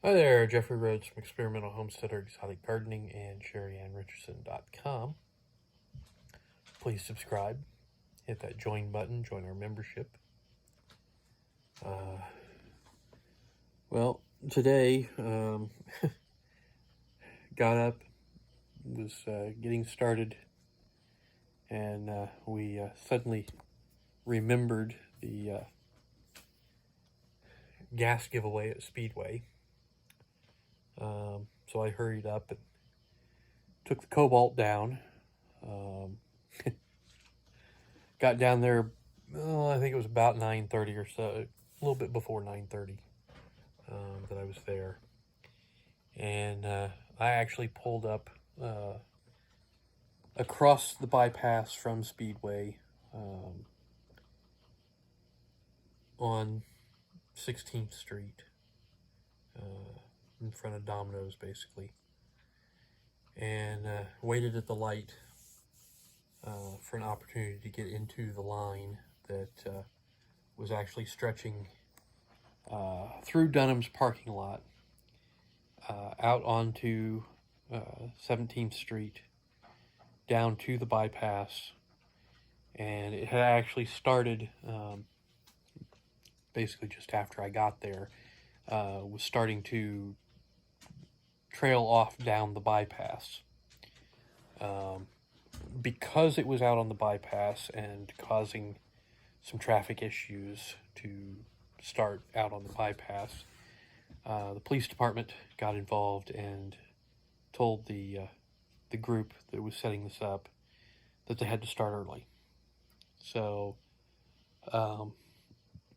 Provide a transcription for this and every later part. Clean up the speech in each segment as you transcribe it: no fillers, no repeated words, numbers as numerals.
Hi there, Jeffrey Rhoades from Experimental Homesteader Exotic Gardening and Richardson.com. Please subscribe, hit that join button, join our membership. Well, today, got up, was getting started, and we suddenly remembered the gas giveaway at Speedway. So I hurried up and took the cobalt down. Got down there, I think it was about 9:30 or so, a little bit before 9:30 that I was there. And I actually pulled up across the bypass from Speedway on 16th Street in front of Domino's, basically. And waited at the light for an opportunity to get into the line that was actually stretching through Dunham's parking lot out onto 17th Street, down to the bypass. And it had actually started basically just after I got there, was starting to trail off down the bypass. Because it was out on the bypass and causing some traffic issues to start out on the bypass, the police department got involved and told the group that was setting this up that they had to start early. So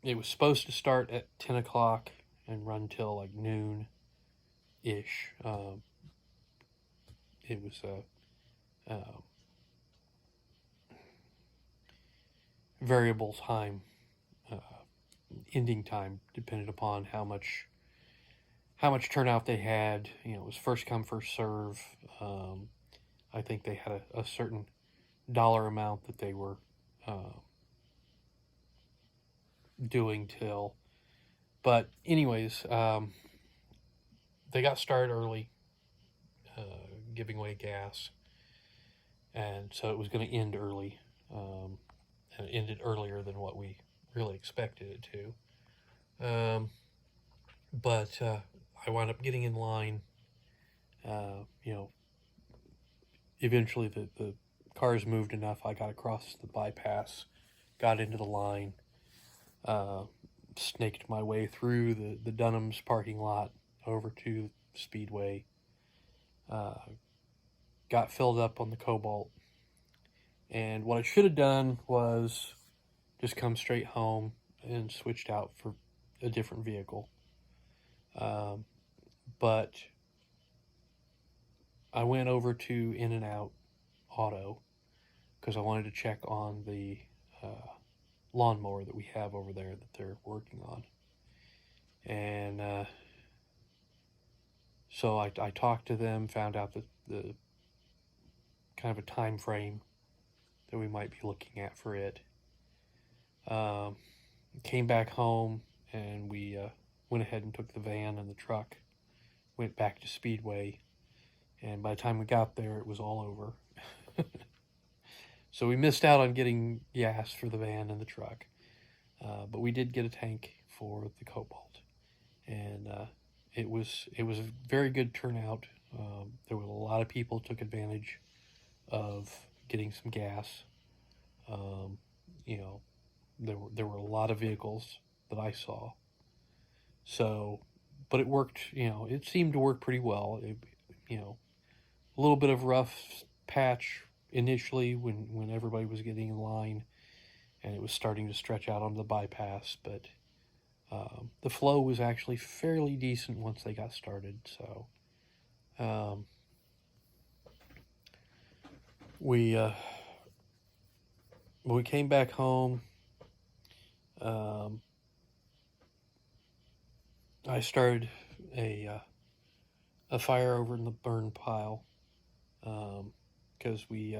it was supposed to start at 10 o'clock and run till like noon-ish. It was a variable time, ending time, depended upon how much turnout they had. You know, it was first come, first serve. I think they had a certain dollar amount that they were doing till. But anyways, they got started early, giving away gas, and so it was going to end early, and it ended earlier than what we really expected it to. But I wound up getting in line. Eventually the cars moved enough. I got across the bypass, got into the line, snaked my way through the Dunham's parking lot over to Speedway, got filled up on the cobalt. And what I should have done was just come straight home and switched out for a different vehicle. But I went over to In-N-Out Auto because I wanted to check on the lawnmower that we have over there that they're working on. And so I talked to them, found out that the kind of a time frame that we might be looking at for it. Came back home, and we went ahead and took the van and the truck, went back to Speedway, and by the time we got there, it was all over. So we missed out on getting gas for the van and the truck, but we did get a tank for the cobalt, and it was a very good turnout. There were a lot of people took advantage of getting some gas. There were a lot of vehicles that I saw. So, but it worked. It seemed to work pretty well. A little bit of rough patch initially when everybody was getting in line, and it was starting to stretch out onto the bypass, but the flow was actually fairly decent once they got started. So we came back home. I started a fire over in the burn pile because we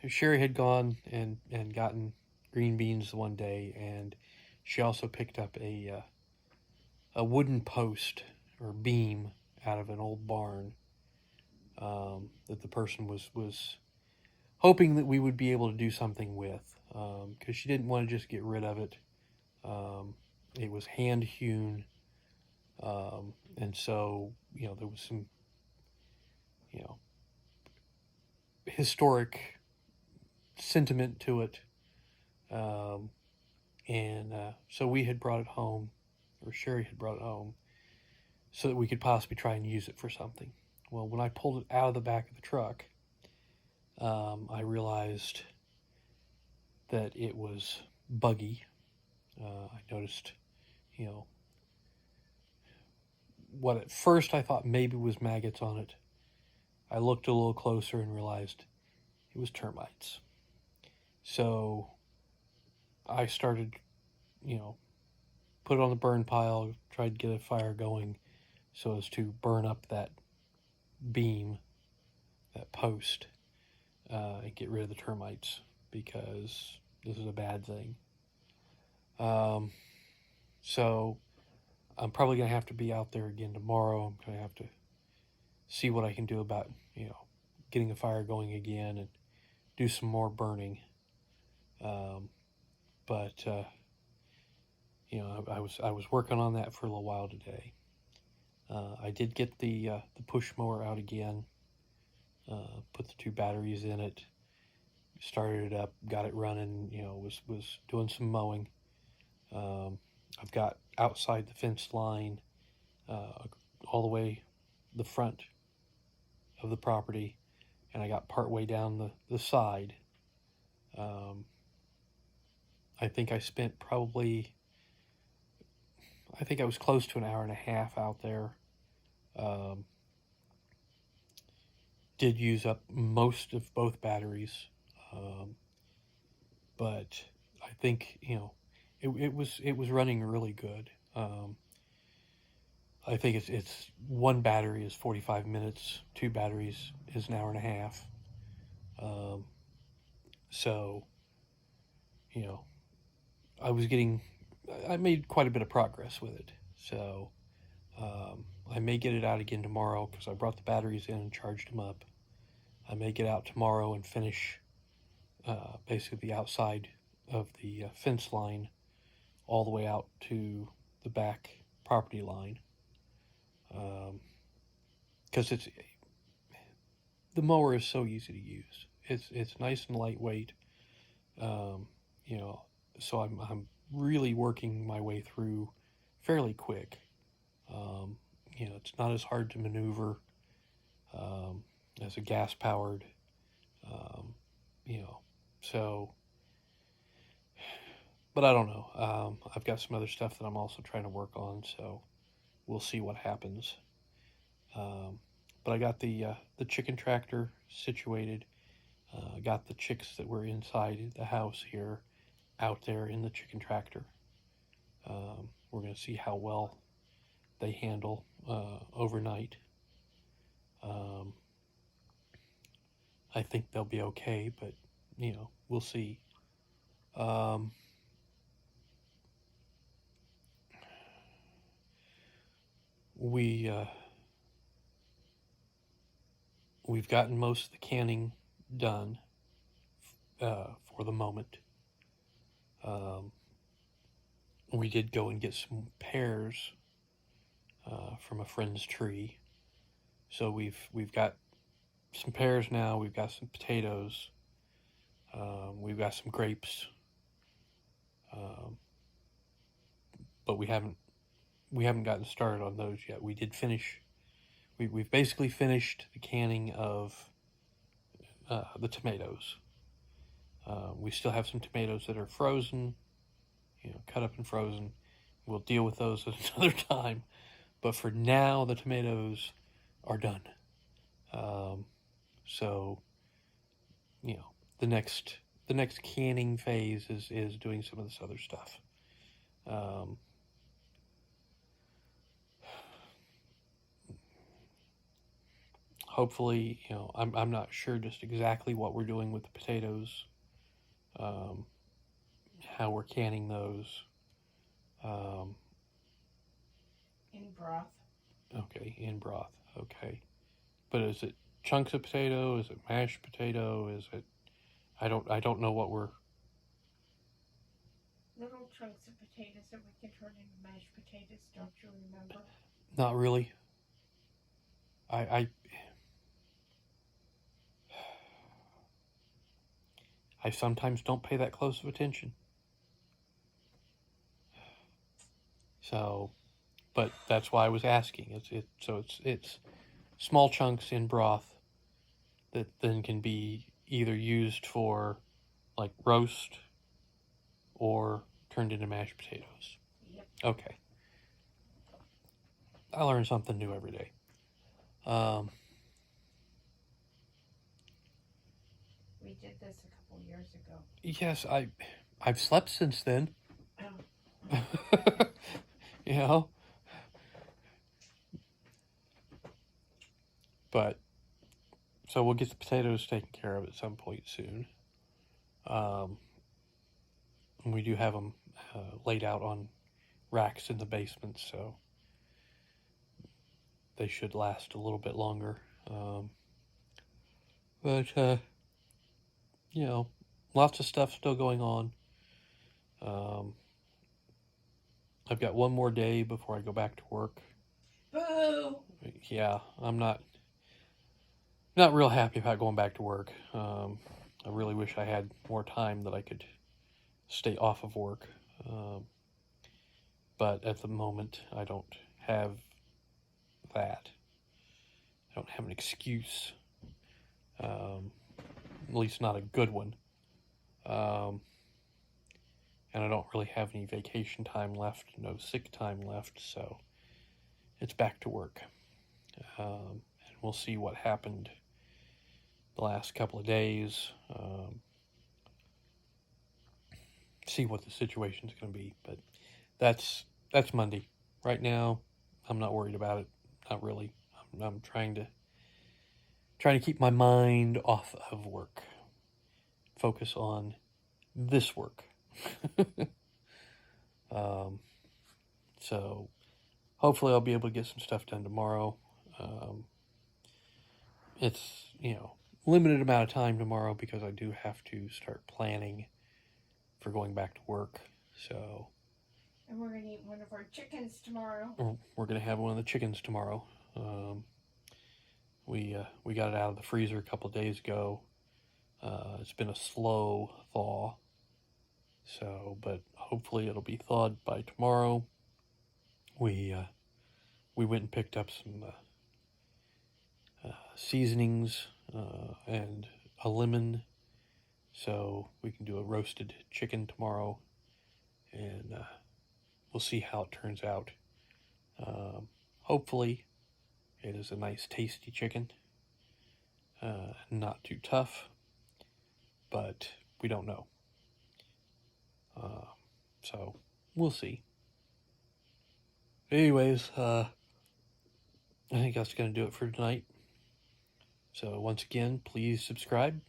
Sheri had gone and gotten green beans one day, and she also picked up a a wooden post or beam out of an old barn that the person was hoping that we would be able to do something with, because she didn't want to just get rid of it. It was hand hewn, and so there was some historic sentiment to it, and so we had brought it home, or Sheri had brought it home, so that we could possibly try and use it for something. Well, when I pulled it out of the back of the truck, I realized that it was buggy. I noticed, what at first I thought maybe was maggots on it. I looked a little closer and realized it was termites. So I started, put it on the burn pile, tried to get a fire going so as to burn up that beam, that post, and get rid of the termites, because this is a bad thing. So I'm probably going to have to be out there again tomorrow. I'm going to have to see what I can do about, getting a fire going again and do some more burning. But I was working on that for a little while today. I did get the push mower out again, put the 2 batteries in it, started it up, got it running, was doing some mowing. I've got outside the fence line, all the way the front of the property, and I got part way down the side. I think I spent I think I was close to an hour and a half out there. Did use up most of both batteries, but I think it was running really good. I think it's 1 battery is 45 minutes, 2 batteries is an hour and a half. So I made quite a bit of progress with it. So I may get it out again tomorrow, because I brought the batteries in and charged them up. I may get out tomorrow and finish basically the outside of the fence line all the way out to the back property line, because the mower is so easy to use. It's nice and lightweight, so I'm really working my way through fairly quick. It's not as hard to maneuver as a gas powered, so, but I don't know. I've got some other stuff that I'm also trying to work on, so we'll see what happens. But I got the chicken tractor situated. I got the chicks that were inside the house here out there in the chicken tractor. We're going to see how well they handle overnight. I think they'll be okay, but we'll see. We've gotten most of the canning done for the moment. We did go and get some pears from a friend's tree, so we've got some pears now. We've got some potatoes. We've got some grapes, but we haven't gotten started on those yet. We did finish. We've basically finished the canning of the tomatoes. We still have some tomatoes that are frozen, cut up and frozen. We'll deal with those at another time. But for now, the tomatoes are done. So, the next canning phase is doing some of this other stuff. Hopefully, I'm not sure just exactly what we're doing with the potatoes, how we're canning those. broth. Okay, in broth. Okay. But is it chunks of potato? Is it mashed potato? Is it... I don't know what we're... Little chunks of potatoes that we can turn into mashed potatoes, don't you remember? Not really. I sometimes don't pay that close of attention. So, but that's why I was asking. It's small chunks in broth that then can be either used for like roast or turned into mashed potatoes. Yep. Okay. I learn something new every day. We did this a couple years ago. Yes, I've slept since then. Oh. You know? But, so we'll get the potatoes taken care of at some point soon. And we do have them laid out on racks in the basement, so they should last a little bit longer. But, you know, lots of stuff still going on. I've got one more day before I go back to work. Boo! Yeah, I'm not real happy about going back to work. I really wish I had more time that I could stay off of work. But at the moment, I don't have that. I don't have an excuse. At least not a good one. And I don't really have any vacation time left, no sick time left, so it's back to work. And we'll see what happened the last couple of days. See what the situation's going to be, but that's Monday. Right now, I'm not worried about it. Not really. I'm trying to keep my mind off of work. Focus on this work. So hopefully I'll be able to get some stuff done tomorrow. It's, limited amount of time tomorrow because I do have to start planning for going back to work. So, and we're going to eat one of our chickens tomorrow. We're going to have one of the chickens tomorrow. We got it out of the freezer a couple of days ago. It's been a slow thaw. So, but hopefully it'll be thawed by tomorrow. We went and picked up some seasonings and a lemon, so we can do a roasted chicken tomorrow, and we'll see how it turns out. Hopefully it is a nice tasty chicken, not too tough, but we don't know. So we'll see. Anyways, I think that's going to do it for tonight. So once again, please subscribe.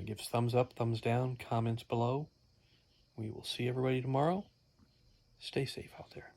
Give us thumbs up, thumbs down, comments below. We will see everybody tomorrow. Stay safe out there.